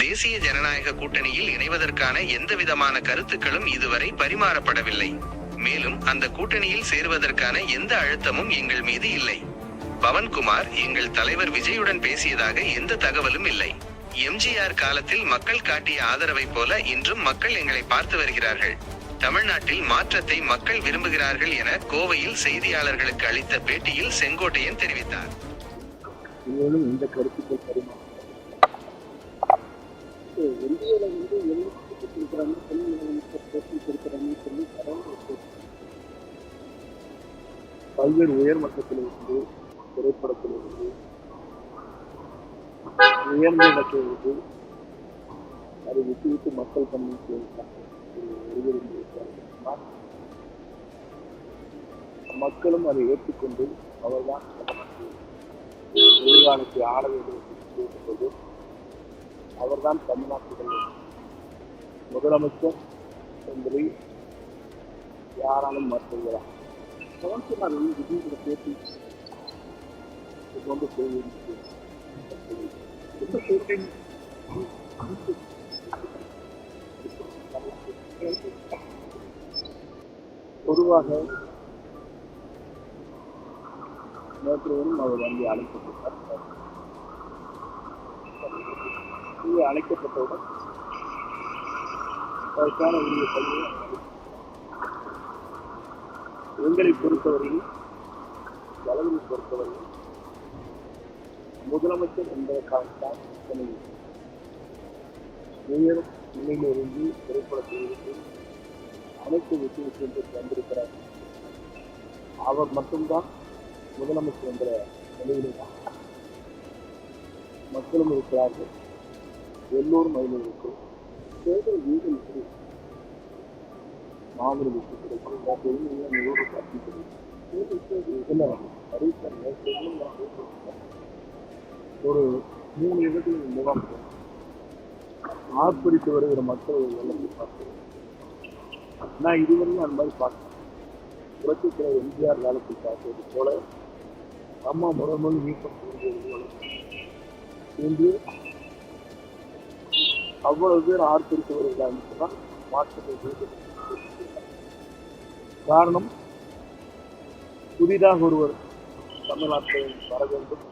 தேசிய ஜனநாயக கூட்டணியில் இணைவதற்கான எந்தவிதமான கருத்துக்களும் இதுவரை பரிமாறப்படவில்லை. மேலும் அந்த கூட்டணியில் சேருவதற்கான எந்த அழுத்தமும் எங்கள் மீது இல்லை. பவன்குமார் எங்கள் தலைவர் விஜயுடன் பேசியதாக எந்த தகவலும் இல்லை. எம்ஜிஆர் காலத்தில் மக்கள் காட்டிய ஆதரவை போல இன்றும் மக்கள் எங்களை பார்த்து வருகிறார்கள். தமிழ்நாட்டில் மாற்றத்தை மக்கள் விரும்புகிறார்கள் என கோவையில் செய்தியாளர்களுக்கு அளித்த பேட்டியில் செங்கோட்டையன் தெரிவித்தார். இந்த கருத்துக்கள் பல்வேறு உயர் மட்டத்திலிருந்து திரைப்படத்திலிருந்து உயர்ந்த இடத்திலிருந்து அதை விட்டுவிட்டு மக்கள் பண்ணி மக்களும் அதை ஏற்றுக்கொண்டு அவர்தான் எதிர்காலத்தை ஆட வேண்டும். அவர்தான் தமிழ்நாட்டுகள் முதலமைச்சர் என்பதை யாராலும் மறுக்கிறார். பவன்குமார் விஜயோட பேட்டி கொண்டு பொதுவாக நேற்றுவரும் அவர் வந்து அழைக்கப்பட்டார். அழைக்கப்பட்டவுடன் அதற்கான உரிய கல்வியை எங்களை பொறுத்தவரையில் வளர்வை பொறுத்தவரையில் முதலமைச்சர் என்பதற்காகத்தான் உயர் நிலையிலிருந்து திரைப்படத்திலிருந்து அனைத்து விஷயத்திற்கு வந்திருக்கிறார். அவர் மட்டும்தான் முதலமைச்சர் என்ற நிலையில்தான் மக்களும் இருக்கிறார்கள். எல்லோரும் அதில் இருக்கும். தேர்தல் வீடு மாநில ஒரு 3 இடத்தில் முகாம் ஆர்ப்பரித்து வருகிற மக்களை பார்க்கிறேன். நான் இதுவரையும் அந்த மாதிரி பார்த்தேன். புரட்சித் தலைவர் எம்ஜிஆர் காலத்தில் பார்த்தது போல அம்மா முதல் நீக்கம் என்று அவ்வளவு பேர் ஆர்ப்பரித்து வருகிறார் சொன்னால் மாற்றத்தை காரணம் புதிதாக ஒருவர் தமிழ்நாட்டை வர வேண்டும்,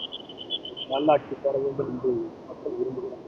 நல்லாட்சி தர வேண்டும் என்று மக்கள் விரும்புகிறார்.